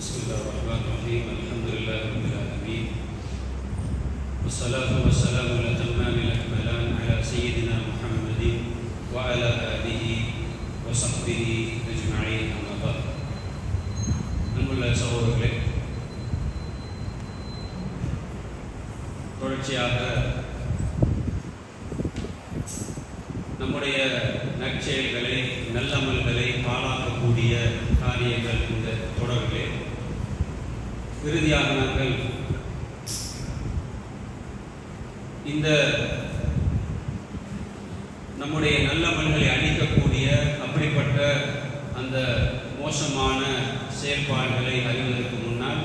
بسم الله الرحمن الرحيم الحمد لله رب العالمين والصلاة والسلام الأتمان الأكملان على سيدنا محمد وعلى آله وصحبه أجمعين أما بعد அன்புள்ள சகோதரர்களே, தொடர்ச்சியாக நம்முடைய நற்செயல்களை நல்லமல்களை பாழாக்கக்கூடிய காரியங்கள் இந்த தொடர்களே, இறுதியாக நாங்கள் இந்த நம்முடைய நல்லமல்களை அழிக்கக்கூடிய அப்படிப்பட்ட அந்த மோசமான செயல்பாடுகளை அறிவதற்கு முன்னால்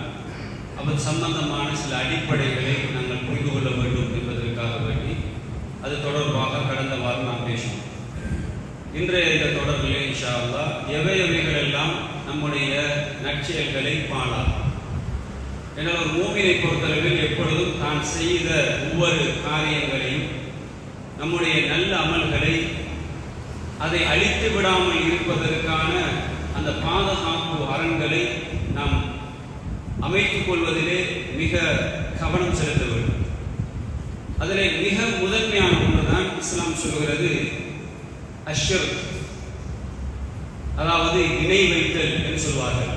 அவர் சம்பந்தமான சில அடிப்படைகளை நாங்கள் புரிந்து கொள்ள வேண்டும் என்பதற்காக வேண்டி அது தொடர்பாக கடந்த வாரம் நாம் பேசினோம். இன்றைய இந்த தொடர்பிலே இன்ஷா அல்லாஹ் எவைகள் எல்லாம் நம்முடைய நற்செயல்களை பாழாக்கும். என்னால் ஒரு மூமினை பொறுத்தளவில் எப்பொழுதும் தான் செய்த ஒவ்வொரு காரியங்களையும் நம்முடைய நல்ல அமல்களை அதை அழித்து விடாமல் இருப்பதற்கான அந்த பாதுகாப்பு அரண்களை நாம் அமைத்துக் கொள்வதிலே மிக கவனம் செலுத்த வேண்டும். அதில் மிக முதன்மையான ஒன்றுதான் இஸ்லாம் சொல்கிறது அஷ்ஷிர்க், அதாவது இணை வைத்தல் என்று சொல்வார்கள்.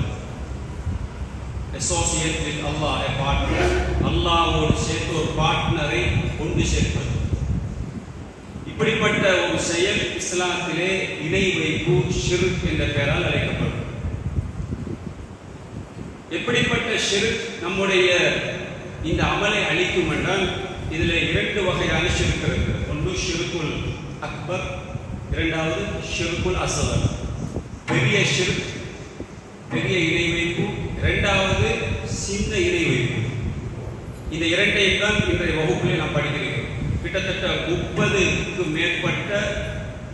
associate with Allah, a partner, அல்லாஹ்வோடு சேர்த்து ஒரு பார்ட்னரை கொண்டு சேர்ப்பது. இப்படிப்பட்ட ஒரு செயல் இஸ்லாத்திலே இணை வைப்பு ஷிர்க் என்ற பெயரால் அழைக்கப்படும். எப்படிப்பட்ட ஷிர்க் நம்முடைய இந்த அமலை அளிக்கும் என்றால் இதில் இரண்டு வகையான ஷிர்க் இருக்கு. ஒன்று ஷிர்குல் அக்பர், இரண்டாவது ஷிர்குல் அஸ்கர். பெரிய ஷிர்க், பெரிய இணை வைப்பு, இரண்டாவது சின்ன இணை வைப்பு. இந்த இரண்டையும் தான் இன்றைய வகுப்பிலே நாம் படிக்கிறோம். கிட்டத்தட்ட 30க்கு மேற்பட்ட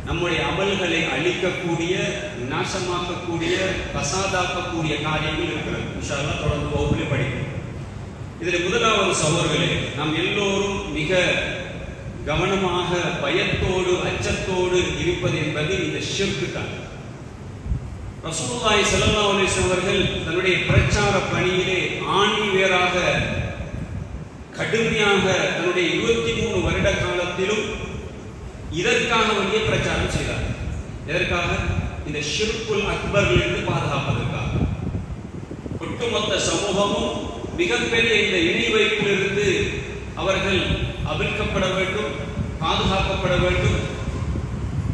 நம்முடைய அமல்களை அழிக்கக்கூடிய, நாசமாக்கக்கூடிய, பசாதாக்கக்கூடிய காரியங்கள் இருக்கிறது. இன்ஷா அல்லாஹ் தொடர்ந்து வகுப்பிலே படிக்கிறோம். இதில் முதலாவது சகோதரர்களே, நாம் எல்லோரும் மிக கவனமாக பயத்தோடு அச்சத்தோடு இருப்பது என்பது இந்த ஷிர்க் தான். ரசூலுல்லாஹி ஸல்லல்லாஹு அலைஹி வஸல்லம் அவர்கள் தன்னுடைய பிரச்சார பணியிலே ஆணிவேராக கடுமையாக தன்னுடைய 23 வருட காலத்திலும் இதற்காக வேண்டிய பிரச்சாரம் செய்தார். எதற்காக? இந்த ஷிர்குல் அக்பரிலிருந்து பாதுகாப்பதற்காக. ஒட்டுமொத்த சமூகமும் மிகப்பெரிய இந்த இணை வைப்பிலிருந்து அவர்கள் அவிழ்க்கப்பட வேண்டும், பாதுகாக்கப்பட வேண்டும்.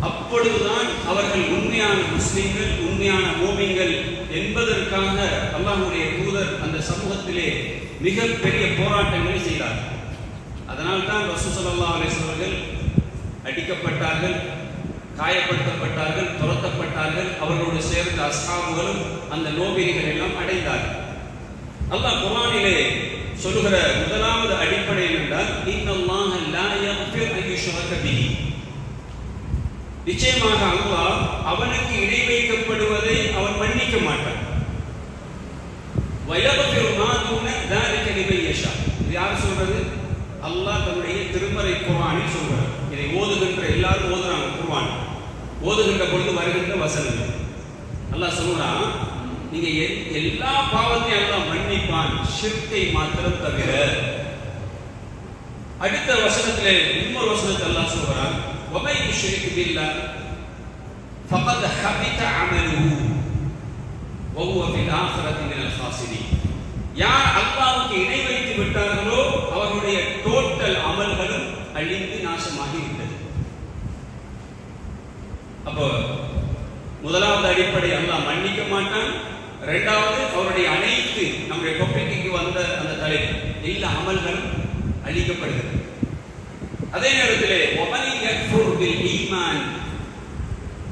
அப்பொழுதுதான் அவர்கள் உண்மையான முஸ்லிம்கள், உண்மையான மூமின்கள் என்பதற்காக அல்லாஹ்வுடைய தூதர் அந்த சமூகத்திலே மிகப்பெரிய போராட்டங்களை செய்தார். அதனால் தான் ரசூல் ஸல்லல்லாஹு அலைஹி வஸல்லம் அவர்கள் அடிக்கப்பட்டார்கள், காயப்படுத்தப்பட்டார்கள், துரத்தப்பட்டார்கள். அவர்களோடு சேர்ந்த அஸ்ஹாபுகளும் அந்த நோவிரிகள் எல்லாம் அடைந்தார்கள். அல்லாஹ் குர்ஆனிலே சொல்லுகிற முதலாவது அடிப்படை என்றால் இன்னல்லாஹ லா யக்ஃபிர் அன் யுஷ்ரக பிஹி, நிச்சயமாக அல்லாஹ் அவனுக்கு இணை வைக்கப்படுவதை அவன் மன்னிக்க மாட்டான். வயக்ஃபிரு மா தூன ذلك லிமன் யஷா. இது யார் சொல்றது? அல்லாஹ் தன்னுடைய திருமறை குர்ஆனில் சொல்றார். இதை ஓதுகின்ற எல்லாரும் ஓதுறாங்க. குர்ஆன் ஓதுகின்ற பொழுது வருகின்ற வசனங்கள் அல்லாஹ் சொல்றான், நீங்க எல்லா பாவத்தையும் அல்லாஹ் மன்னிப்பான், ஷிர்க்கை மாத்திரம் தவிர. அடுத்த வசனத்திலே இன்னொரு வசனத்தை அல்லாஹ் சொல்றான், وَمَن يُشْرِكْ بِاللَّهِ فَقَدْ حَبِطَ عَمَلُهُ وَهُوَ فِي الْآخِرَةِ مِنَ الْخَاسِرِينَ. யார் அல்லாஹ்வுக்கு இணை வைத்து விட்டார்களோ அவருடைய டோட்டல் அமல்களும் அழிந்து நாசமாகி விட்டது. அப்போ முதலாவது அடிப்படை அல்லாஹ் மன்னிக்க மாட்டான். இரண்டாவது அவருடைய அனைத்து நம்முடைய டாபிக்கு வந்த அந்த தலைப்பு எல்லா அமல்களும் அழிக்கப்படுகிறது. அதே நேரத்திலே وَمَن يَكْفُرْ بِالْإِيمَانِ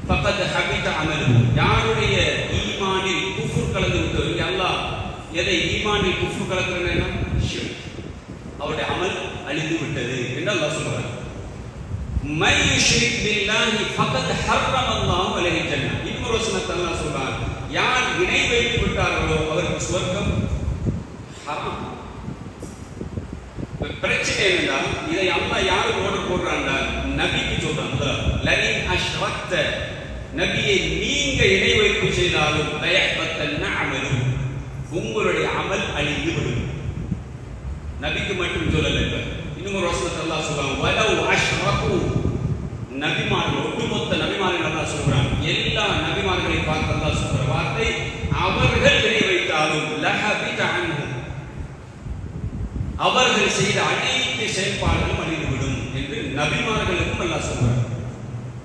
فَقَدْ حَبِطَ عَمَلُهُ. யாருடைய ஈமானில் குஃப்ர் கலந்து விட்டது, அல்லாஹ் எதை ஈமானில் குஃப்ர் கலக்குறேன்னா ஷிர்க், அவருடைய அமல் அழிந்து விட்டது என்று அல்லாஹ் சொல்றார். مَن يُشْرِكْ بِاللَّهِ فَقَدْ حَرَّمَ اللَّهُ عَلَيْهِ الْجَنَّةَ. இன்னொரு வசனத்தில் அல்லாஹ் சொல்றார், யார் இணை வைத்து விட்டார்களோ அவருக்கு சுவர்க்கம் ஹராம். பிரச்சனை என்னன்னா இதை அல்லாஹ் யாருக்கு ஓட போடுறாங்க? நபிக்கு சொல்றாங்க. லஇன் அஷ்ரக்த, நபியை நீங்க இணை வைப்பு செய்தாலும் லயஹ்பத்தன்ன அமலு, உங்களுடைய அமல் அழிந்து விடும். நபிக்கு மட்டும் சொல்லல, இன்னும் ஒரு வசனத்தை அல்லாஹ் சொல்றான், வலவ் அஷ்ரகு, நபிமார்கள் ஒட்டுமொத்த நபிமார்கள் அல்லாஹ் சொல்றான். எல்லா நபிமார்களையும் பார்த்து அல்லாஹ் சொல்ற வார்த்தை, அவர்கள் இணை வைத்தாலும் லஹபித அன்ஹும், அவர்கள் செய்த அனைத்து செயல்பாடுகளும் அழிந்துவிடும் என்று நபிமார்களுக்கும் அல்லாஹ் சொல்றார்.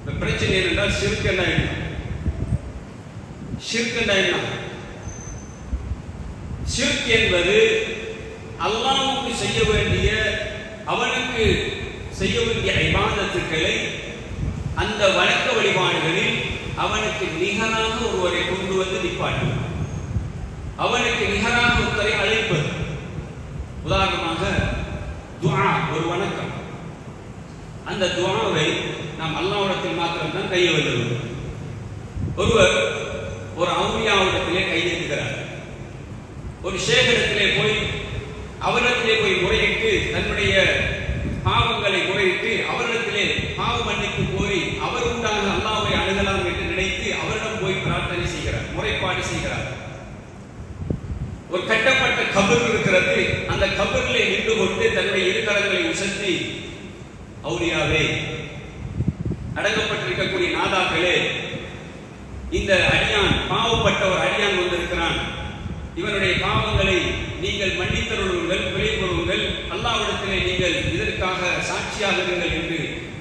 இந்த பிரச்சனை என்னென்றால் ஷிர்க் என்ன? ஷிர்க் என்ன? ஷிர்க் என்பது அல்லாஹ்வுக்கு செய்ய வேண்டிய, அவனுக்கு செய்ய வேண்டிய இபாதத்துக்களை அந்த வணக்க வழிபாடுகளில் அவனுக்கு நிகராக ஒருவரை கொண்டு வந்து நிப்பாட்டு, அவனுக்கு நிகராக ஒருவரை அழைப்பது. உதாரணமாக துஆ, ஒரு வணக்கம். அந்த துஆவை நாம் அல்லாஹ்விடத்தில் மாத்திரம்தான் கையை வைக்கிறோம். ஒருவர் ஒரு அவுலியாவிடத்திலே கையேற்றுகிறார், ஒரு ஷேகிடத்திலே போய் அவரிடத்திலே போய் முறையிட்டு தன்னுடைய பாவங்களை முறையிட்டு அவரிடத்திலே பாவ மன்னிப்பு கோரி அவர் உண்டாக அல்லாஹ்வை அணுகலாம் என்று நினைத்து அவரிடம் போய் பிரார்த்தனை செய்கிறார், முறைப்பாடு செய்கிறார். ஒரு கட்டப்பட்ட கபர் இருக்கிறது, அந்த கபரிலே நின்று கொண்டு தன்னுடைய இரு கரங்களை உசத்தி, அவுலியாவே, அடங்கப்பட்டிருக்கக்கூடிய நாதாக்களே, இந்த அடியான் பாவப்பட்ட ஒரு அடியான் வந்திருக்கிறான், இவனுடைய பாவங்களை நீங்கள் மன்னித்தருளுங்கள், பிழை பொறுங்கள், அல்லாஹ்விடத்திலே நீங்கள் இதற்காக சாட்சியாக இருங்கள் என்று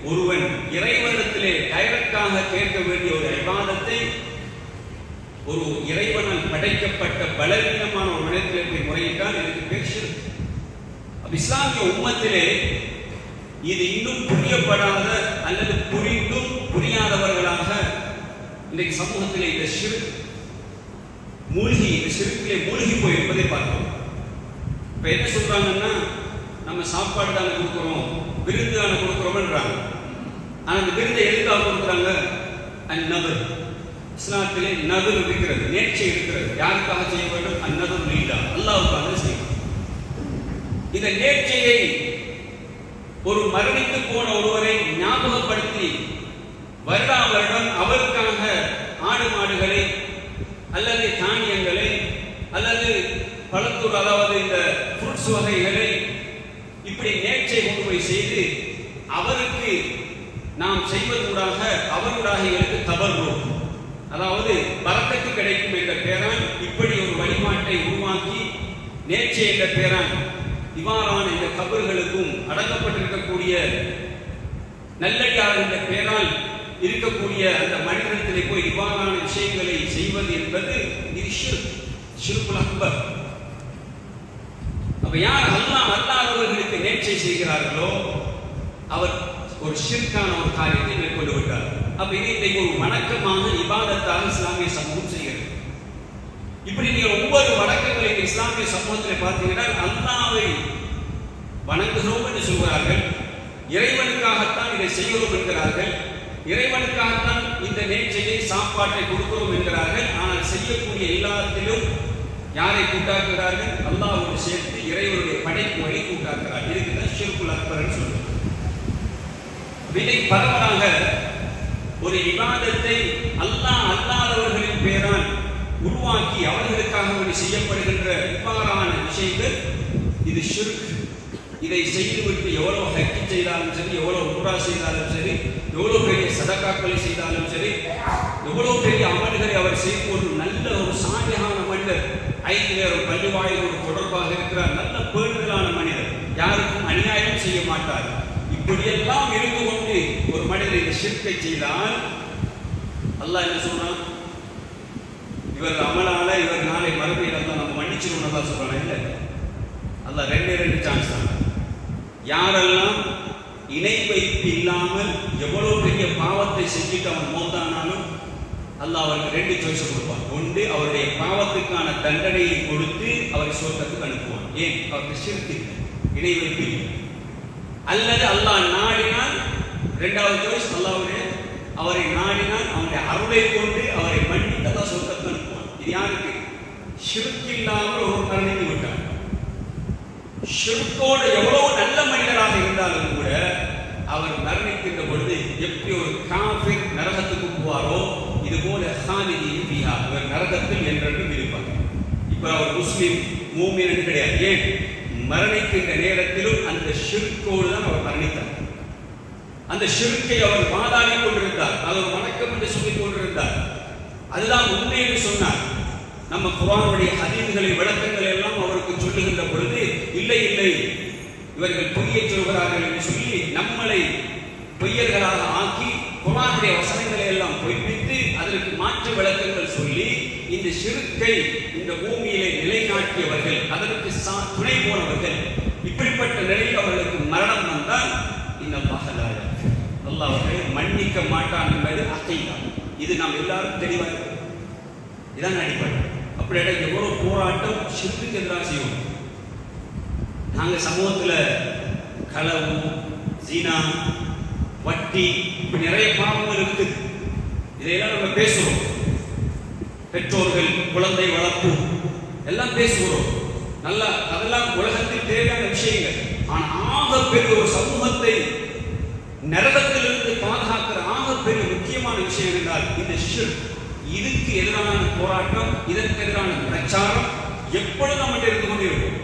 ஒருவன் இறைவனிடத்திலே டைரக்டாக கேட்க வேண்டிய ஒரு இபாதத்தை ஒரு இறைவனால் படைக்கப்பட்ட பலவீனமான ஒரு மனிதத்திலே போய் முறையிட்டால் எனக்கு பேர் ஷிர்க். இஸ்லாமிய உம்மத்திலே இது இன்னும் புரியப்படாத அல்லது புரிந்தும் புரியாதவர்களாக இன்றைக்கு சமூகத்திலே இந்த ஷிர்க் மூழ்கி, இந்த ஷிர்க்கிலே மூழ்கி போயிருப்பதை பார்க்கிறோம். இப்ப என்ன சொல்றாங்கன்னா, நம்ம சாப்பாடு தானே கொடுக்கிறோம், விருந்து தானே கொடுக்கிறோம்ன்றாங்க. ஆனா அந்த விருந்தை எதுக்காக கொடுக்குறாங்க? அந்நதர். இஸ்லாத்திலே நதர் இருக்கிறது, நேர்ச்சை இருக்கிறது. யாருக்காக செய்ய வேண்டும்? அந்நதர் லீலா, அல்லாஹ்வுக்காக செய்யும். இந்த நேர்ச்சையை ஒரு மரணித்து போன ஒருவரை ஞாபகப்படுத்தி வருடா வருடம் அவருக்காக ஆடு மாடுகளை அல்லது தானியங்களை அல்லது பழத்தூர், அதாவது இந்த ஃப்ரூட்ஸ் வகைகளை இப்படி நேர்ச்சை கொண்டு போய் செய்து அவருக்கு நாம் செய்வதூடாக அவருடாக எனக்கு தவறும், அதாவது பரக்கத்து கிடைக்கும் என்ற பெயரால் இப்படி ஒரு வழிபாட்டை உருவாக்கி நேர்ச்சை என்ற பெயரால் இவ்வாறான இந்த கபர்களுக்கும் அடக்கப்பட்டிருக்கக்கூடிய நல்லடியார் என்ற பெயரால் இருக்கக்கூடிய அந்த மனிதத்திலே போய் இவ்வாறான விஷயங்களை செய்வது என்பது இது ஷிர்க், ஷிர்குல் அக்பர். அப்ப யார் அல்லாஹ் அல்லாதவர்களுக்கு நேர்ச்சை செய்கிறார்களோ அவர் ஒரு ஷிர்கான ஒரு காரியத்தை மேற்கொண்டு விட்டார். அப்ப இதை ஒரு வணக்கமாக இபாதத்தாக இஸ்லாமிய சமூகம் செய்கிறது. இப்படி நீங்கள் ஒவ்வொரு வணக்கங்களை இஸ்லாமிய சமூகத்தில் பார்த்தீங்கன்னா அல்லாஹ்வை வணங்குகிறோம் என்று சொல்கிறார்கள், இறைவனுக்காகத்தான் இதை செய்கிறோம் என்கிறார்கள், இறைவனுக்காகத்தான் இந்த நேர்ச்சையை சாப்பாட்டை கொடுக்கிறோம் என்கிறார்கள். ஆனால் செய்யக்கூடிய எல்லாத்திலும் யாரை கூட்டாக்குகிறார்கள்? அல்லாஹ்வோடு சேர்த்து இறைவனுடைய படைப்பு வழி கூட்டாக்குகிறார்கள். இதுக்குதான் ஷிர்குல் அக்பர்னு சொல்றோம். இதை பரவலாக ஒரு இபாதத்தை அல்லாஹ் அல்லாதவர்களின் பெயரால் உருவாக்கி அவர்களுக்காக செய்யப்படுகின்ற இவ்வாறான விஷயங்கள் இது ஷிர்க். இதை செய்துவிட்டு எவ்வளவு ஹக்கி செய்தாலும் சரி, எவ்வளவு உம்ரா செய்தாலும் சரி, எவ்வளவு பெரிய சதகாக்களை செய்தாலும் சரி, எவ்வளவு பெரிய அமல்களை அவர் செய்யும் ஒரு நல்ல ஒரு சாலிஹான மனிதர், 5 நேரம் பள்ளி வாயிலோடு தொடர்பாக இருக்கிறார், நல்ல பேணுதலான மனிதர், யாருக்கும் அநியாயம் செய்ய மாட்டார். இப்படியெல்லாம் இருந்து கொண்டு ஒரு மனிதர் இந்த ஷிர்க்கை செய்தால் அல்லாஹ் என்ன சொல்றான்? இவர் அமலால இவர் நாளை மறுபடியும் அல்லாஹ் நம்ம மன்னிச்சிருவோம் நல்லா சொல்றாங்க. இல்லை, அல்லாஹ் 2 சான்ஸ் தான். யாரெல்லாம் இணை வைப்பு இல்லாமல் எவ்வளவு பெரிய பாவத்தை செஞ்சுட்டு அவன் மௌத்தானாலும் அல்லாஹ் அவருக்கு 2 சாய்ஸ் கொடுப்பான். ஒன்று, அவருடைய பாவத்துக்கான தண்டனையை கொடுத்து அவரை சொர்க்கத்துக்கு அனுப்புவான். ஏன்? அவருக்கு ஷிர்க் இணை வைப்பு. அல்லது அல்லாஹ் நாடினால் 2வது சாய்ஸ், அல்லாஹ்வுடைய அவரை நாடினால் அவனுடைய அருளை கொண்டு அவரை மன்னித்து அல்லாஹ் சொர்க்கத்துக்கு அனுப்புவான். இது யாருக்கு? ஷிர்க் இல்லாமல் ஒரு மரணித்து விட்டார். ஷிர்கோடு எவ்வளவு நல்ல மனிதராக இருந்தாலும் கூட அவர் மரணிக்கின்ற பொழுது எப்படி ஒரு காஃபிர் நரகத்துக்கு போவாரோ இது போல ஹாலிதீன் ஃபீஹா, இவர் நரகத்தில் என்றென்றும் இருப்பார். இப்ப இவர் அவர் முஸ்லிம் மூமின் கிடையாது. ஏன்? மரணிக்கின்ற நேரத்திலும் அந்த ஷிர்கோடு தான் அவர் மரணித்தார். அந்த ஷிர்கை அவர் வாதாடி கொண்டிருந்தார், அது ஒரு வணக்கம் என்று சொல்லிக் கொண்டிருந்தார். அதுதான் உண்மை என்று சொன்னார். நம்ம குர்ஆனுடைய ஹதீஸ்களை விளக்கங்கள் எல்லாம் அவருக்கு சொல்லுகின்ற பொழுது இல்லை இல்லை இவர்கள் பொய்யை சொல்கிறார்கள் என்று சொல்லி நம்மளை பொய்யர்களாக ஆக்கி குர்ஆனுடைய வசனங்களை எல்லாம் பொய்ப்பித்து அதற்கு மாற்று விளக்கங்கள் சொல்லி இந்த ஷிர்கை இந்த பூமியிலே நிலைநாட்டியவர்கள், அதற்கு துணை போனவர்கள். இப்படிப்பட்ட நிலையில் அவர்களுக்கு மரணம் வந்தால் இந்த மகளாய அல்லாஹ் அவர்களை மன்னிக்க மாட்டான் என்பது அகைதா. இது நாம் எல்லாரும் தெளிவாக இருக்கும். இதான் அடிப்படை. அப்படி எவ்வளவு போராட்டம் ஷிர்க்குக்கு எதிராக செய்வோம். நாங்கள் சமூகத்தில் களவு, ஜினா, வட்டி, இப்படி நிறைய பாவங்கள் இருக்குது. இதையெல்லாம் நம்ம பேசுறோம். பெற்றோர்கள் குழந்தை வளர்ப்பு எல்லாம் பேசுகிறோம். நல்லா, அதெல்லாம் உலகத்தில் தேவையான விஷயங்கள். ஆனால் ஆகப்பெரிய ஒரு சமூகத்தை நரகத்திலிருந்து பாதுகாக்கிற ஆகப்பெரிய முக்கியமான விஷயம் என்றால் இந்த ஷிர்க். இதுக்கு எதிரான போராட்டம், இதற்கு எதிரான பிரச்சாரம் எப்பொழுதும் நம்மகிட்ட இருந்து கொண்டு இருக்கும்.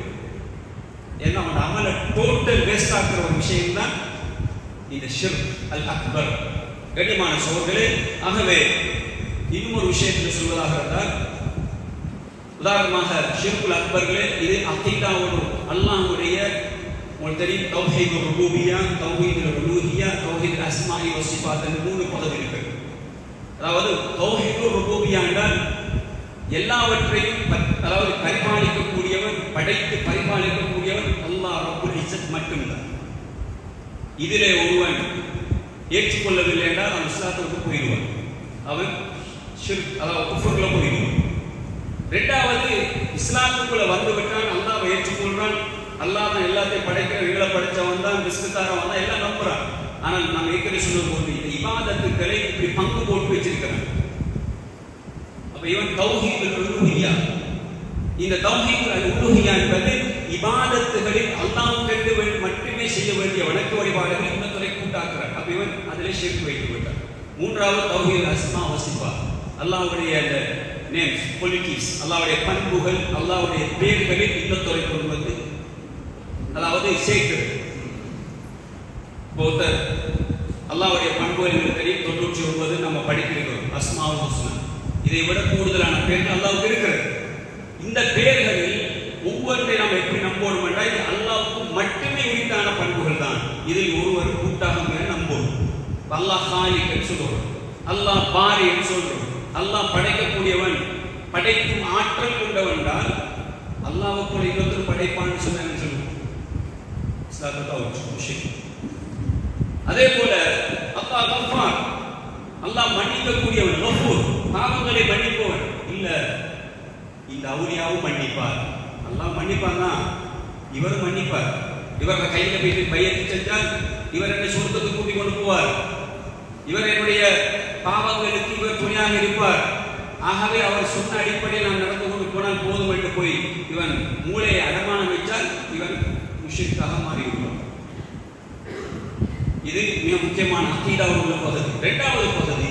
ஏன்னா அவன் அமலை டோட்டல் வேஸ்ட் ஆக்குற ஒரு விஷயம் தான் இந்த ஷிர்க் அல் அக்பர். கண்ணியமான சகோதரர்களே, ஆகவே இன்னொரு விஷயத்தில் சொல்வதாக இருந்தால், உதாரணமாக ஷிர்குல் அக்பர்களே, இது அகீதாவோடு அல்லாஹ்வுடைய உங்களுக்கு தெரியும் தௌஹீதுர் ருபூபிய்யா, தௌஹீதுல் உலூஹிய்யா, தௌஹீதுல் அஸ்மாஇ வ ஸிஃபாத் என்ற 3 பதவி இருக்கு. அதாவது தௌஹீதுர் ருபூபிய்யா என்றால் எல்லாவற்றையும் அதாவது பரிபாலிக்கக்கூடியவன், படைத்து பரிபாலிக்கக்கூடியவன் அல்லாஹ் ரப்புல் இஸ்ஸத் மட்டும்தான். இதிலே ஒருவன் ஏற்றுக்கொள்ளவில்லை என்றால் அவன் இஸ்லாத்துக்கு போயிடுவான், அவன் ஷிர்க் அதாவது குஃப்ருல போயிடுவான். இரண்டாவது, இஸ்லாத்துக்குள்ள வந்து விட்டான், அல்லாஹ்வை ஏற்றுக்கொள்றான், அல்லாஹ் தான் எல்லாத்தையும் படைக்கிற, எங்களை படைச்சவன் தான், ரிஸ்குதாரவன் தான், எல்லாம் நம்புறான். ஆனால் நம்ம ஏற்கனவே சொன்ன போது இந்த இபாதத்துக்களை இப்படி பங்கு போட்டு வச்சிருக்கிறான். அப்ப இவன் தௌஹீதுல் உலூஹிய்யா, இந்த தௌஹீதுல் உலூஹிய்யா என்பது இபாதத்துகளில் அல்லாஹ்வுக்கு மட்டுமே செய்ய வேண்டிய வணக்க வழிபாடுகள் இன்னொரு கூட்டாக்குறான். அப்ப இவன் அதிலே ஷிர்க் வைத்து விட்டான். மூன்றாவது தௌஹீதுல் அஸ்மா வ ஸிஃபாத், அல்லாஹ்வுடைய அந்த நேம்ஸ், குவாலிட்டிஸ், அல்லாஹ்வுடைய பண்புகள், அல்லாஹ்வுடைய பெயர்களில் இன்னொரு கொண்டு வந்து அதாவது சேர்க்கிறது. பௌத்தர் அல்லாஹ்வுடைய பண்புகள் தெரியும் 99 நம்ம படிக்கிறோம், அஸ்மாவுல் ஹுஸ்னா. இதை விட கூடுதலான பெயர்கள் அல்லாஹ்வுக்கு இருக்கிறது. இந்த பெயர்களில் ஒவ்வொன்றை நாம் எப்படி நம்புவோம் என்றால் இது அல்லாஹ்வுக்கு மட்டுமே உரித்தான பண்புகள் தான். இதில் ஒருவர் கூட்டாக நம்புவோம். அல்லாஹ் காலிக் என்று சொல்றோம், அல்லாஹ் பாரி என்று சொல்றோம், அல்லாஹ் படைக்கக்கூடியவன், படைக்கும் ஆற்றல் கொண்டவன் என்றால் அல்லாஹ்வுக்கு இன்னொரு படைப்பான்னு சொன்னாங்க சொல்லுவோம். அதே போல அல்லாஹ் கஃபார், அல்லாஹ் மன்னிக்கக்கூடியவன், கஃபூர், பாவங்களை மன்னிப்பவன். இல்ல இந்த அவுலியாவும் மன்னிப்பார், அல்லாஹ் மன்னிப்பான் தான், இவரும் மன்னிப்பார். இவர கையில போயிட்டு பையத்தை செஞ்சால் இவர் என்னை சொர்க்கத்துக்கு கூட்டி கொண்டு போவார், இவர் என்னுடைய பாவங்களுக்கு இவர் துணையாக இருப்பார். ஆகவே அவர் சொன்ன அடிப்படையில் நான் நடந்து கொண்டு போனால் போதும் என்று போய் இவன் மூளையை அடமானம் வைத்தால் இவன் முஷ்ரிக்காக மாறிவிடுவான். இது மிக முக்கியமான அகீதாவில் உள்ள பகுதி. இரண்டாவது பகுதி,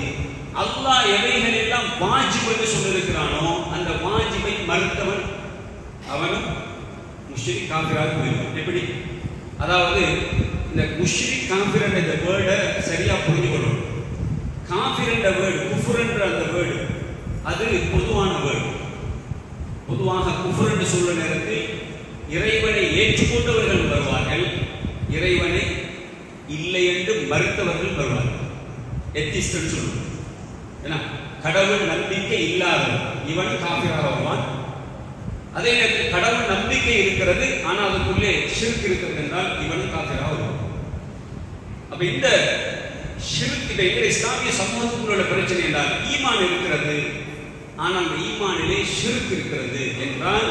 அல்லாஹ் எவைகள் எல்லாம் வாஜிப் என்று சொல்லியிருக்கிறானோ அந்த வாஜிபை மறுத்தவன் அவனும் முஷ்ரிக் காஃபிராக போயிடுவான். எப்படி? அதாவது இந்த முஷ்ரிக் காஃபிர் என்ற இந்த வேர்டை சரியா புரிஞ்சுக்கணும். காஃபிர் என்ற வேர்டு, குஃப்ர் என்ற அந்த வேர்டு அது பொதுவான வேர்டு. பொதுவாக குஃப்ர் என்று சொல்ற நேரத்தில் இறைவனை ஏற்றுக்கொண்டவர்கள் வருவார்கள், இறைவனை இல்லை என்று மறுத்தவர்கள் வருவார்கள். எத்திஸ்ட் என்று சொல்லுவோம். ஏன்னா கடவுள் நம்பிக்கை இல்லாதவன் இவன் காஃபிராக வருவான். அதே நேரத்தில் கடவுள் நம்பிக்கை இருக்கிறது ஆனால் அதுக்குள்ளே ஷிர்க் இருக்கிறது என்றால் இவனும் காஃபிராக வருவான். அப்ப இந்த ஷிர்க் இந்த இஸ்லாமிய சமூகத்துக்குள்ள உள்ள பிரச்சனை என்றால் ஈமான் இருக்கிறது ஆனால் அந்த ஈமானிலே ஷிர்க் இருக்கிறது என்றால்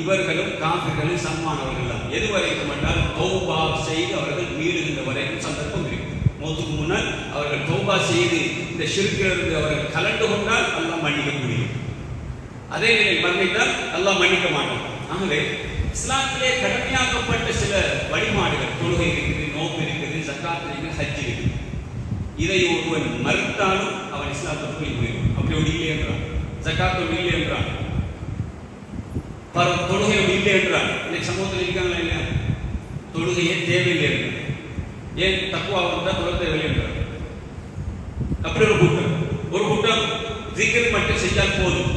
இவர்களும் காஃபிர்களும் சமமானவர்கள் தான். எதுவரைக்கும் என்றால் தௌபா செய்து அவர்கள் மீளுகின்ற வரைக்கும் சந்தர்ப்பம் இருக்கு. மௌத்துக்கு முன்னால் அவர்கள் தௌபா செய்து இந்த ஷிர்க்கிலிருந்து அவர்கள் கலந்து கொண்டால் அல்லாஹ் மன்னிக்க முடியும். அதே நிலை மரணித்தால் அல்லாஹ் மன்னிக்க மாட்டான். ஆகவே இஸ்லாத்திலே கடமையாக்கப்பட்ட சில வழிபாடுகள், தொழுகை இருக்குது, நோன்பு இருக்குது, ஜக்காத் இருக்குது, ஹஜ் இருக்குது. இதை ஒருவன் மறுத்தாலும் அவன் இஸ்லாத்துக்குள் போயிடும். அப்படி ஒன்று இல்லை என்றான், ஜக்காத் ஒன்று இல்லை என்றான், தொழுகை இல்லை என்றால் இன்னைக்கு சமூகத்தில் இருக்காங்களா இல்லையா? தொழுகையே தேவையில்லை என்று ஏன் தக்குவா வந்தால் தொழுகை தேவையில்லை என்றார். அப்படி ஒரு கூட்டம் ஜிக்ர் மட்டும் செய்தால் போதும்.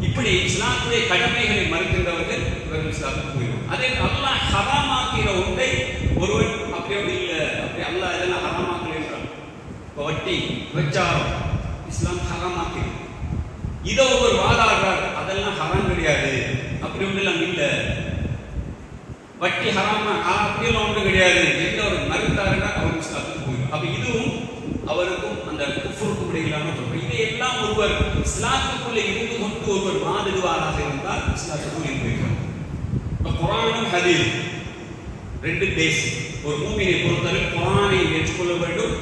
இப்படி இஸ்லாத்துடைய கடமைகளை மறுக்கின்றவர்கள் இவர்கள் இஸ்லாத்துக்கு போயிடும். அதே அல்லாஹ் ஹராமாக்கிற ஒன்றை ஒருவன் அப்படி இல்லை, அப்படி அல்லாஹ் இதெல்லாம் ஹராமாக்கல என்றான். வட்டி விபச்சாரம் இஸ்லாம் ஹராமாக்கிறது. இதை ஒருவர் வாதாடுறார், அதெல்லாம் ஹராம் கிடையாது, அப்படி ஒன்றெல்லாம் இல்லை, வட்டி ஹராமா அப்படியெல்லாம் ஒன்றும் கிடையாது என்று அவர் மறுத்தாருன்னா அவர் இஸ்லாத்துக்கு போயிடும். அப்ப இதுவும் அவருக்கும் அந்த குஃப்ருக்கும் இடையிலான தொடர்பு. இதையெல்லாம் ஒருவர் இஸ்லாத்துக்குள்ளே இருந்து கொண்டு ஒருவர் வாதிடுவாராக இருந்தால் இஸ்லாத்துக்குள் இருக்கிறோம். குர்ஆனும் ஹதீஸ் ரெண்டு பேஸ். ஒரு மூமினை பொறுத்தவரை குர்ஆனை ஏற்றுக்கொள்ள வேண்டும்.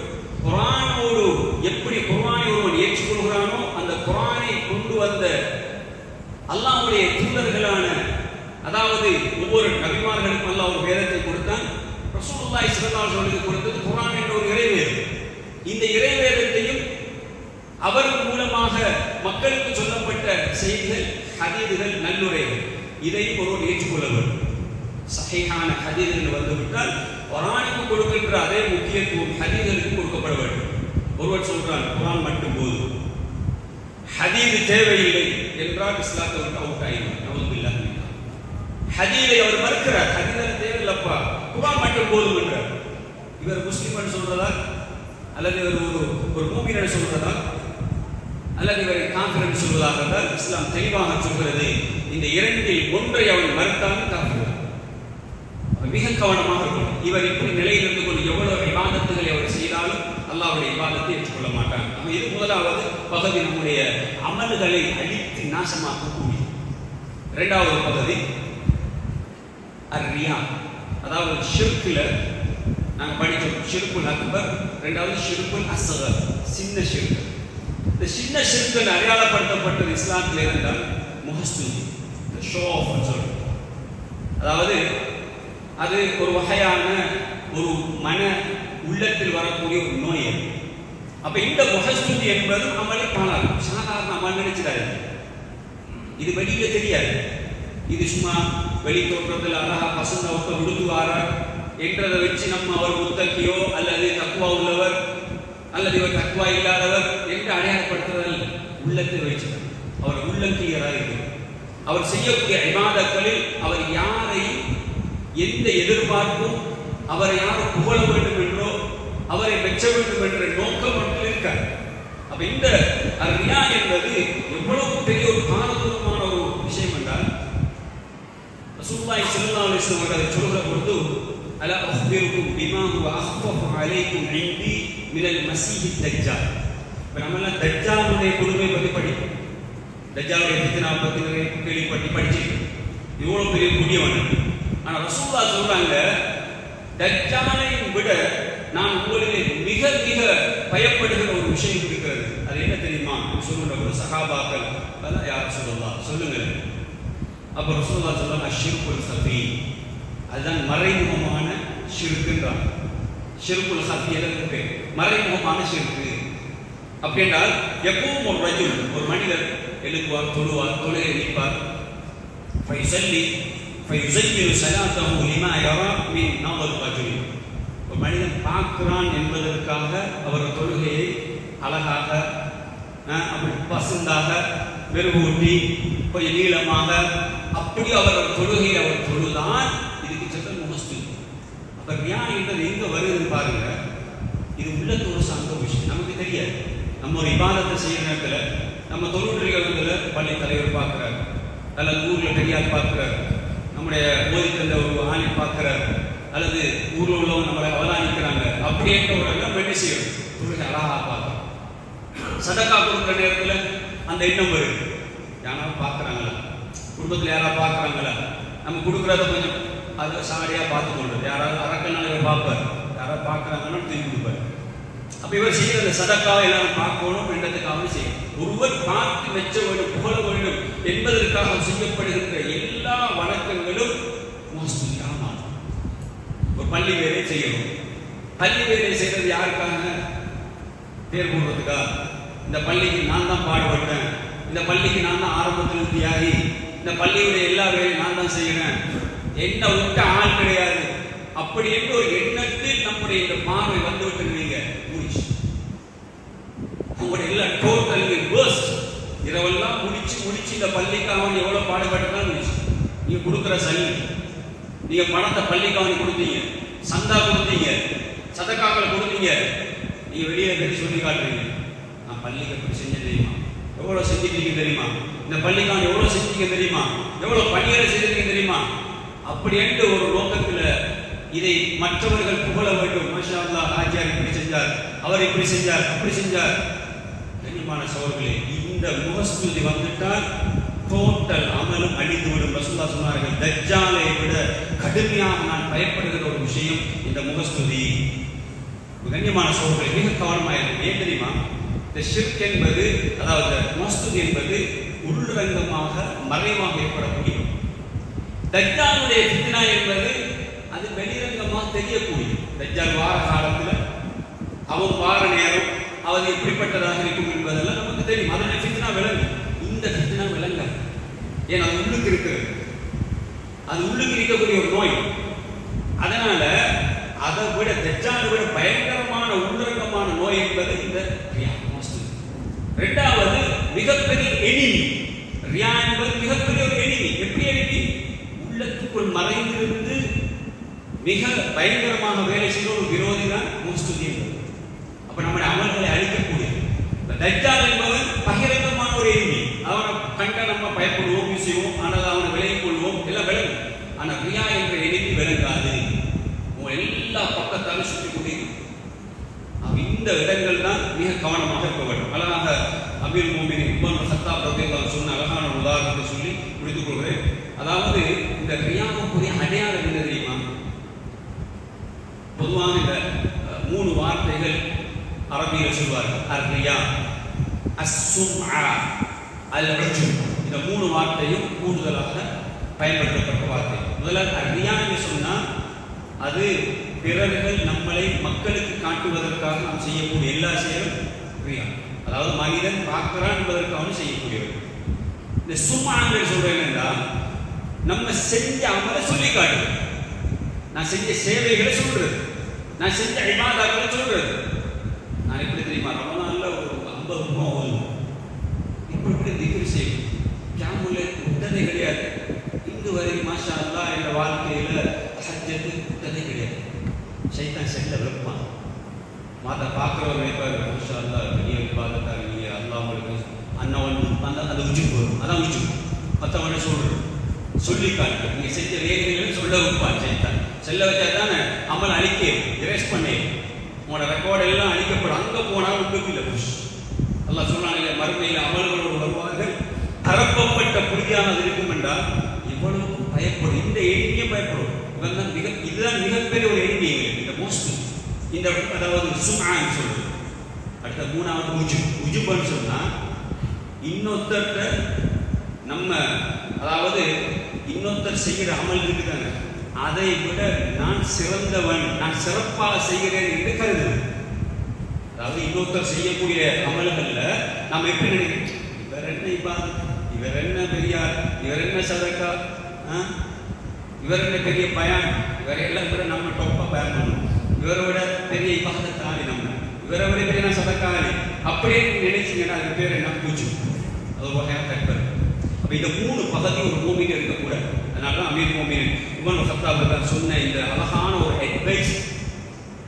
குர்ஆனோடு எப்படி குர்ஆனை ஒருவன் ஏற்றுக்கொள்கிறானோ அந்த குர்ஆனை கொண்டு வந்த அல்லாஹ்வுடைய தூதர்களான, அதாவது ஒவ்வொரு நபிமார்களுக்கும் அல்லாஹ் ஒரு வேதத்தை கொடுத்தான். ரசூலுல்லாஹி ஸல்லல்லாஹு அலைஹி வஸல்லம் கொடுத்தது குர்ஆன் என்ற ஒரு இறைவேதம். இந்த இறைவேதத்தையும் அவர் மூலமாக மக்களுக்கு சொல்லப்பட்ட செய்திகள், ஹதீதுகள், நல்லுரைகள், இதையும் ஒருவர் ஏற்றுக்கொள்ள வேண்டும். சஹீஹான ஹதீதுகள் வந்துவிட்டால் குர்ஆனுக்கு கொடுக்கின்ற அதே முக்கியத்துவம் ஹதீதுகளுக்கு கொடுக்கப்பட வேண்டும். ஒருவர் சொல்றான் குர்ஆன் மட்டும் போதும், ஹதீது தேவையில்லை என்றால் இஸ்லாத்தை விட்டு அவுட் ஆயிடும். நவுதுபில்லாஹ். ஹதீதை அவர் மறுக்கிறார், ஹதீதல் தேவையில்லப்பா, குர்ஆன் மட்டும் போதும் என்றார். இவர் முஸ்லிம் சொல்றதா அல்லது இவர் ஒரு மூமின் சொல்றதா அல்லது இவரை காஃபிர் சொல்வதாக இருந்தால் இஸ்லாம் தெளிவாக சொல்கிறது, இந்த இரண்டில் ஒன்றை அவன் மறுத்தாலும் காஃபிர். மிக கவனமாக இருக்கணும். இவர் இப்படி நிலையில் இருந்து கொண்டு எவ்வளவு இபாதத்துகளை அவர் செய்தாலும் அல்லாஹ்வுடைய இபாதத்தை ஏற்றுக்கொள்ள மாட்டாங்க. நம்ம இது முதலாவது பகுதி, நம்முடைய அமல்களை அழித்து நாசமாக்கக்கூடிய. இரண்டாவது பகுதி அர்ரியா, அதாவது ஷிர்க்ல நாங்கள் படித்தோம் ஷிர்குல் அக்பர், இரண்டாவது ஷிர்குல் அஸ்கர், சின்ன ஷிர்க். இந்த சின்ன ஷிர்குல் அடையாளப்படுத்தப்பட்டது இஸ்லாத்தில் இருந்தால் முஹஸ்துதி, ஷோ ஆஃப் சொல்றது. அதாவது அது ஒரு வகையான ஒரு மன உள்ளத்தில் வரக்கூடிய ஒரு நோய். அப்ப இந்த முஹஸ்துதி என்பது அமலை காணாது, சாதாரண அமல் நினைச்சிடாது. இது வெளியில தெரியாது, இது சும்மா வெளி தோற்றத்தில் அழகா பசங்க ஒருத்தர் விடுத்துவாரா என்றதை வச்சு நம்ம அவர் முத்தக்கியோ அல்லது தக்குவா உள்ளவர் அல்லது இவர் தக்குவா இல்லாதவர் என்று அடையாளப்படுத்துதல். உள்ளத்தில் வச்சு அவர் உள்ளம் கிளியராக இருக்கும். அவர் செய்யக்கூடிய இபாதத்களில் அவர் யாரையும் எந்த எதிர்பார்ப்பும் அவரை யாரும் புகழ வேண்டும் என்றோ அவரை வெச்ச வேண்டும் என்ற நோக்கம் மட்டும் இருக்கார். அப்ப இந்த ரியா என்பது எவ்வளவு பெரிய ஒரு பாரதூரமான ஒரு விஷயம் என்றால், ரசூலுல்லாஹி ஸல்லல்லாஹு அலைஹி வஸல்லம் அவர்கள் சொல்கிற பொழுது, அலா அக்பிருக்கும் பிமா ஹுவ அக்ஃபஃபு அலைக்கும் இன்தி மினல் மஸீஹி தஜ்ஜால். இப்ப நம்மெல்லாம் தஜ்ஜாலுடைய கொடுமை பற்றி படிப்போம், தஜ்ஜாலுடைய ஃபித்னா பற்றி கேள்விப்பட்டு படிச்சிருக்கோம். இவ்வளவு பெரிய புண்ணியவன். ஆனா ரசூலுல்லாஹ் சொல்றாங்க, தஜ்ஜாலை விட நான் உங்களிலே மிக மிக பயப்படுகிற ஒரு விஷயம் இருக்கிறது. அது என்ன தெரியுமா? சொல்லுங்க ஒரு சஹாபாக்கள், அதான் யார் சொல்லலாம் சொல்லுங்க. அப்ப ரசூலுல்லாஹ் சொல்றாங்க, ஷிர்குல் ஹஃபி, அதுதான் மறைமுகமான ஷிர்க்குன்றான். ஷிர்குல் ஹஃபி எதற்கு? மறைமுகமான ஷிர்க்கு. அப்படின்றால் எப்பவும் ஒரு ரஜுல், ஒரு மனிதர் எழுதுவார், தொழுவார், தொழுகை நிற்பார், ஃபைஸல்லி ஃபைஸய்யிரு ஸலாத்தஹு லிமா யரா மின் நظر ரஜுல். ஒரு மனிதன் பார்க்கிறான் என்பதற்காக அவர் தொழுகையை அழகாக அப்படி பசுந்தாக வெறுவூட்டி கொஞ்சம் நீளமாக அப்படி அவர் தொழுகையை அவர் தொழுதான். இதுக்கு சொல்ற முஹஸ்துதி. அப்ப ரியா என்பது எங்க வருதுன்னு பாருங்க. இது உள்ளத்தோடு சார்ந்த விஷயம், நமக்கு தெரியாது. நம்ம ஒரு இபாதத்தை செய்யற நேரத்துல நம்ம தொழுகைகள் பள்ளி தலைவர் பார்க்கிறார், அல்லது ஊர்ல பெரியார் பார்க்கிறார், நம்முடைய ஓதி தந்த ஒரு ஆணை பார்க்கிறார், அல்லது ஊர்ல உள்ளவங்க நம்மளை அவதானிக்கிறாங்க. அப்படியே நம்ம என்ன செய்யணும்? தொழுகை அழகா பார்க்கிறோம். சதக்கா கொடுக்குற நேரத்துல அந்த எண்ணம் வருது, யாராவது பார்க்குறாங்களா, குடும்பத்தில் யாராவது பார்க்குறாங்களா, நம்ம கொடுக்குறத கொஞ்சம் அதை சாடியா பார்த்து கொள்றது. யாராவது அரக்கனால பார்ப்பார், யாராவது பார்க்குறாங்கன்னா தூக்கி கொடுப்பார். அப்ப இவர் செய்யற அந்த சதக்காவை எல்லாரும் பார்க்கணும் என்றதுக்காக செய்யும். ஒருவர் பார்த்து மெச்ச வேண்டும், புகழ வேண்டும் என்பதற்காக செய்யப்படுகின்ற எல்லா வணக்கங்களும் முஹஸ்துதியாக மாறும். ஒரு பள்ளி வேலை செய்யணும். பள்ளி வேலை செய்யறது யாருக்காக? பேர் போடுறதுக்கா? இந்த பள்ளிக்கு நான் தான் பாடுபட்டேன், இந்த பள்ளிக்கு நான் தான் ஆரம்பத்தில் தியாகி, இந்த பள்ளியுடைய எல்லா வேலையும் நான் தான் செய்கிறேன், என்ன விட்ட ஆள் கிடையாது அப்படி என்று ஒரு எண்ணத்தில் நம்முடைய இந்த பார்வை வந்து விட்டு முடிச்சு உங்களுடைய எல்லா டோட்டல் வேர்ஸ்ட் இரவெல்லாம் முடிச்சு இந்த பள்ளிக்கு அவன் எவ்வளவு பாடுபட்டுதான் முடிச்சு. நீங்க கொடுக்குற சல்லி, நீங்க பணத்தை பள்ளிக்கு அவனுக்கு கொடுத்தீங்க, சந்தா கொடுத்தீங்க, சதக்காக்களை கொடுத்தீங்க, நீங்க வெளியே கட்டி சொல்லி காட்டுறீங்க, நான் பள்ளிக்கு எப்படி செஞ்ச தெரியுமா, எவ்வளவு செஞ்சிட்டீங்க தெரியுமா, இந்த பள்ளிக்கான எவ்வளவு செஞ்சீங்க தெரியுமா, எவ்வளவு பணியரை செஞ்சீங்க தெரியுமா, அப்படி என்று ஒரு நோக்கத்துல இதை மற்றவர்கள் புகழ வேண்டும். மாஷா அல்லாஹ், ஹாஜியார் இப்படி செஞ்சார், அவர் இப்படி செஞ்சார், அப்படி செஞ்சார். கண்ணியமான சகோதரர்களே, இந்த முகஸ்துதி வந்துட்டால் டோட்டல் அமலும் அழிந்துவிடும். ரசூலுல்லாஹ் சொன்னார்கள், தஜ்ஜாலை விட கடுமையாக நான் பயப்படுகிற ஒரு விஷயம் இந்த முகஸ்துதி. கண்ணியமான சகோதரர்களே, மிக கவனமாக இருக்கும். ஏன் தெரியுமா, இந்த ஷிர்க் என்பது, அதாவது முகஸ்துதி என்பது உள்ரங்கமாக மறைவாக ஏற்படக்கூடிய. தஜ்ஜாலுடைய ஃபித்னா என்பது அது வெளிரங்கமாக தெரியக்கூடிய. தஜ்ஜால் வார காலத்தில் அவன் வார நேரம் அது எப்படிப்பட்டதாக இருக்கும் என்பதெல்லாம் நமக்கு தெரியும். அதனுடைய ஃபித்னா விளங்கும். இந்த ஃபித்னா விளங்காது. ஏன், அது உள்ளுக்கு இருக்கிறது, அது உள்ளுக்கு இருக்கக்கூடிய ஒரு நோய். அதனால அதை விட தஜ்ஜாலை விட பயங்கரமான உள்ளரங்கமான நோய் என்பது இந்த ரியா. இரண்டாவது மிகப்பெரிய எனிமி. ரியா என்பது மிகப்பெரிய ஒரு எனிமி. எப்படி எனிமி? உள்ளத்துக்குள் மறைந்திருந்து மிக பயங்கரமாக வேலை செய்கிற ஒரு விரோதி தான் முகஸ்துதி என்பது. அப்ப நம்முடைய அமல்களை அழிக்கக்கூடிய தஜ்ஜால் என்பவன் பகிரங்கமான ஒரு எனிமி. அவனை கண்ட நம்ம பயப்படுவோம், செய்வோம், ஆனால் அவனை விலகிக் கொள்வோம், எல்லாம் விளங்கும். ஆனால் ரியா என்ற எனிமி விளங்காது. எல்லா பக்கத்தாலும் சுற்றி கொண்டே இந்த இடங்கள் தான் மிக கவனமாக இருக்க வேண்டும். அழகாக அமீர் மோமினின் உமர் சத்தாப் ரலியல்லாஹு சொன்ன அழகான உதாரணத்தை சொல்லி முடித்துக் கொள்கிறேன். அதாவது இந்த ரியாவுக்குரிய அடையாளம் என்ன தெரியுமா? பொதுவாக இந்த 3 வார்த்தைகள் அரபியில் சொல்வார்கள். அர்-ரியா, அஸ்-சும்ஆ, அல்-உஜுப். இந்த 3 வார்த்தையும் கூடுதலாக பயன்படுத்தப்பட்ட வார்த்தை. முதலாவது அர்-ரியா என்று சொன்னால் அது பிறர்கள் நம்மளை மக்களுக்கு காட்டுவதற்காக நாம் செய்யக்கூடிய எல்லா செயலும் ரியா. அதாவது மனிதன் பார்க்கிறான் என்பதற்காக செய்யக்கூடியது. இந்த சும்ஆன்னு சொல்றேன் என்றால் நம்ம செஞ்ச அமலை சொல்லி காட்டுறது, நான் செஞ்ச சேவைகளை சொல்றது, நான் செஞ்ச இபாதத்துகளை சொல்றது. நான் எப்படி தெரியுமா, ரமலான்ல ஒரு 50 ரூபாய் ஓதும், இப்படி திக்ர் செய்யும், கியாமுல் விட்டதே கிடையாது. இங்கு வரை மாஷா அல்லாஹ் என்ற வாழ்க்கையில ஹஜ்ஜத்து விட்டதே கிடையாது. ஷைத்தான் செல்ல விருப்பான். மாதா பார்க்கிறவர் நினைப்பார், மாஷா அல்லாஹ் பெரிய இபாதத்தாக நீங்க அல்லாஹ் உங்களுக்கு அண்ணன் அந்த உஜுப் வரும். அதான் உஜுப். மற்றவனை சொல்றது, சொல்லி காட்டு, நீங்க செஞ்ச வேலைகள் சொல்ல வைப்பான் ஷைத்தான். செல்ல வச்சா தானே அமல் அழிக்க, இரேஸ் பண்ணே, உங்களோட ரெக்கார்டு எல்லாம் அழிக்கப்படும். அங்க போனா உண்டுக்கு இல்லை புஷ். அல்லாஹ் சொன்னாங்க, மறுமையில் அமல்களோடு வருவார்கள், தரப்பப்பட்ட புரியானது இருக்கும் என்றால் இவ்வளவு பயப்படும். இந்த எளிமையை பயப்படும். இதுதான் மிகப்பெரிய ஒரு எளிமை. இந்த மோஸ்ட் இந்த அதாவது சும்ஆன்னு சொல்றது. அடுத்த 3வது உஜுப்னு சொன்னா இன்னொருத்தர் நம்ம, அதாவது இன்னொருத்தர் செய்கிற அமல் இருக்குதாங்க, அதை விட நான் சிறந்தவன், நான் சிறப்பாக செய்கிறேன் என்று கருதுவேன். அதாவது இன்னொருத்தர் செய்யக்கூடிய அமல்கள்ல நாம் எப்படி நினைக்கிறோம், இவர் என்ன இபாதத், இவர் என்ன பெரியார், இவர் என்ன சதக்கா, இவர் என்ன பெரிய பயான், இவரை எல்லாம் விட நம்ம டொப்பா பயன் பண்ணணும், இவரை விட பெரிய இபாதத்தாளி, நம்ம இவரை விட பெரிய சதக்காளி, அப்படியே நினைச்சீங்கன்னா அதுக்கு பேர் என்ன பூச்சி, அது ஒரு வகையான தற்பர். அப்ப இந்த 3 பகுதி ஒரு மூமின் இருக்கக்கூட. அதனாலதான் அமீர் மோமின் உமர் சத்தாப் சொன்ன இந்த அழகான ஒரு அட்வைஸ்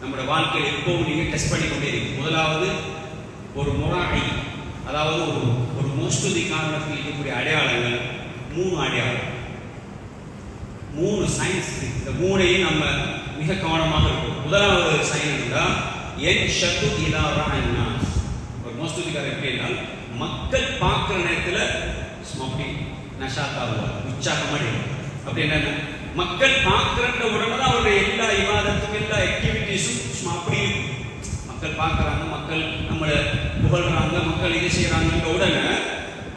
நம்முடைய வாழ்க்கையில் எப்பவும் நீங்க டெஸ்ட் பண்ணி கொண்டே இருக்கு. முதலாவது ஒரு முராகி, அதாவது ஒரு முஸ்துதி காரணத்தில் இருக்கக்கூடிய அடையாளங்கள் 3 அடையாளம், 3 சயின்ஸ். இந்த 3ஐயும் நம்ம மிக கவனமாக இருக்கும். முதலாவது சயின்ஸ் தான் என் ஷத்து இதா ரான்னாஸ். ஒரு முஸ்துதிக்காரர் எப்படின்னா மக்கள் பார்க்குற நேரத்தில் அப்படி நஷாத்தாவுவார், உற்சாகமாக. அப்படி என்ன, மக்கள் பார்க்குற உடனே தான் அவருடைய எல்லா இபாதத்துக்கும் எல்லா ஆக்டிவிட்டீஸும் அப்படி மக்கள் பார்க்குறாங்க, மக்கள் நம்மளை புகழ்றாங்க, மக்கள் இது செய்கிறாங்க உடனே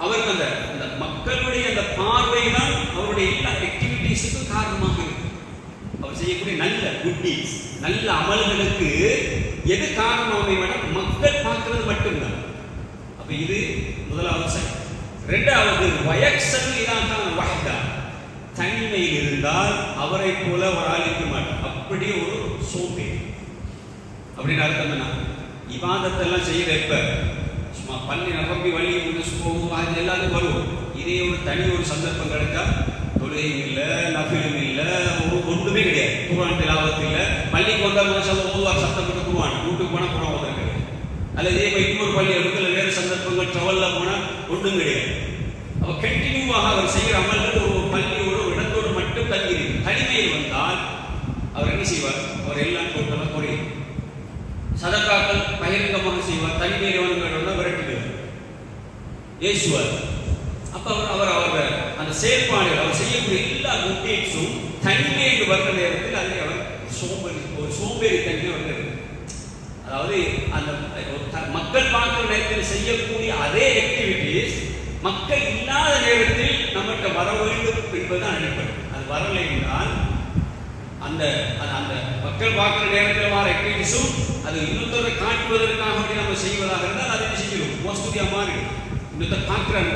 அவருக்கு அந்த மக்களுடைய அந்த பார்வை தான் அவருடைய எல்லா ஆக்டிவிட்டீஸுக்கும் காரணமாக இருக்கு. அவர் செய்யக்கூடிய நல்ல குட் டீட்ஸ், நல்ல அமல்களுக்கு எது காரணமாக வேணும், மக்கள் பார்க்கறது மட்டும்தான். அப்ப இது முதலாவது சைன். இரண்டாவது வயக்சல் இலாகான வஹ்தா, தனிமையில் இருந்தால் அவரை போல ஒரு ஆள் இருக்க மாட்டார். அப்படியே ஒரு சோம்பேறி. அப்படின்னு அர்த்தம் என்ன? இபாதத்தெல்லாம் செய்யற எப்ப சும்மா பள்ளி நம்பி வள்ளி போகும், அது எல்லாத்தையும் வரும். இதே ஒரு தனி ஒரு சந்தர்ப்பம் கிடைச்சா தொழுகையும் இல்லை, நஃபிலும் இல்லை, ஒன்றுமே கிடையாது. குர்ஆன் திலாவத் இல்லை. பள்ளிக்கு வந்தால் ஓதுவார் சத்தம் போட்டு குர்ஆன், வீட்டுக்கு போனால் குர்ஆன் ஓதுறது கிடையாது. அல்லது இதே இன்னொரு பள்ளி இடத்துல வேறு சந்தர்ப்பங்கள் ட்ராவல்ல போனால் ஒன்றும் கிடையாது. அப்போ கண்டினியூவாக அவர் செய்கிற அமல்கள் ஒரு பள்ளியோட ஒரு இடத்தோடு மட்டும் தங்கியிருக்கு. தனிமையில் வந்தால் அவர் என்ன செய்வார்? அவர் எல்லாம் டோட்டலாக குறையும். சதக்காக்கள் பகிரங்கமாக செய்வார். தனிமையில் வந்தவர்கள் விரட்டுகிறார், ஏசுவார். அப்ப அவர் அந்த செயல்பாடுகள், அவர் செய்யக்கூடிய எல்லா குட்டேட்ஸும் தனிமைக்கு வர்ற நேரத்தில் அதில் அவர் ஒரு சோம்பேறி தன்மை வருகிறது. அதாவது அந்த மக்கள் பார்க்கிற நேரத்தில் செய்யக்கூடிய அதே ஆக்டிவிட்டிஸ் மக்கள் இல்லாத நேரத்தில் நம்மகிட்ட வர வேண்டும் என்பதுதான் அடிப்படை. அது வரலை என்றால் அந்த அந்த மக்கள் பார்க்கிற நேரத்தில் வர ஆக்டிவிட்டிஸும் அது இன்னொருத்தரை காட்டுவதற்காக நம்ம செய்வதாக இருந்தால் அதை செய்யணும். மோஸ்ட்லியா மாறி இன்னொருத்தர் பார்க்கிறாங்க,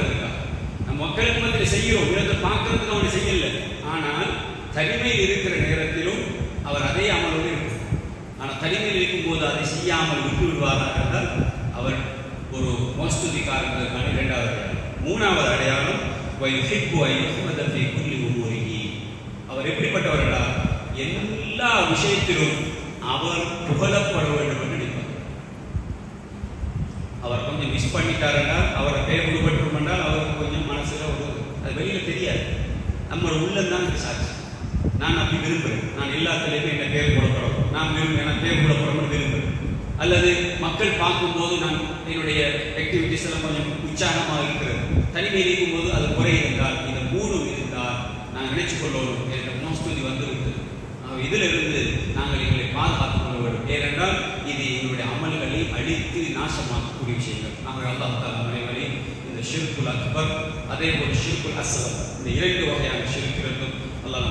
நம்ம மக்களுக்கு மத்தியில் செய்கிறோம், இன்னொருத்தர் பார்க்கறதுக்கு அவனை செய்யல. ஆனால் தனிமையில் இருக்கிற நேரத்திலும் அவர் அதே அமலோடு இருக்கும். ஆனால் தனிமையில் இருக்கும்போது அதை செய்யாமல் விட்டு விடுவாராக இருந்தால் அவர் ஒரு மோஸ்துதிக்காரர்களுக்கான இரண்டாவது அடையாளம். மூணாவது அடையாளம் அவர் எப்படிப்பட்டவர்களா? எல்லா விஷயத்திலும் அவர் புகழப்பட வேண்டும் என்று நினைப்பார். அவர் கொஞ்சம் மிஸ் பண்ணிட்டாருன்னா, அவரை பேர் விடுபட்டு என்றால் அவருக்கு கொஞ்சம் மனசுல ஒரு அது வெளியில தெரியாது. நம்ம உள்ளந்தான் சாட்சி. நான் அப்படி விரும்புகிறேன், நான் எல்லாத்துலேயுமே என்ன பேர் போடப்படும், நான் விரும்புகிறேன், பேர் போடப்படும் விரும்புகிறேன். அல்லது மக்கள் பார்க்கும்போது நான் என்னுடைய ஆக்டிவிட்டிஸ் எல்லாம் கொஞ்சம் உற்சாகமாக இருக்கிறது. தனிமையில் இருக்கும்போது அது குறை இருந்தால், இந்த மூணு இருந்தால் நான் நினைச்சு கொள்ளணும், என்ற மோஸ்துதி வந்துவிட்டது. இதிலிருந்து நாங்கள் எங்களை பாதுகாத்துக் கொள்ள வேண்டும். ஏனென்றால் இது எங்களுடைய அமல்களை அழித்து நாசமாக்கக்கூடிய விஷயங்கள். நாங்கள் அல்லாஹ் தஆலா அனைவரை இந்த ஷிர்குல் அக்பர் அதே போல் ஷிர்குல் அஸ்கர் இந்த இரண்டு வகையான ஷிர்க் அல்லாஹ்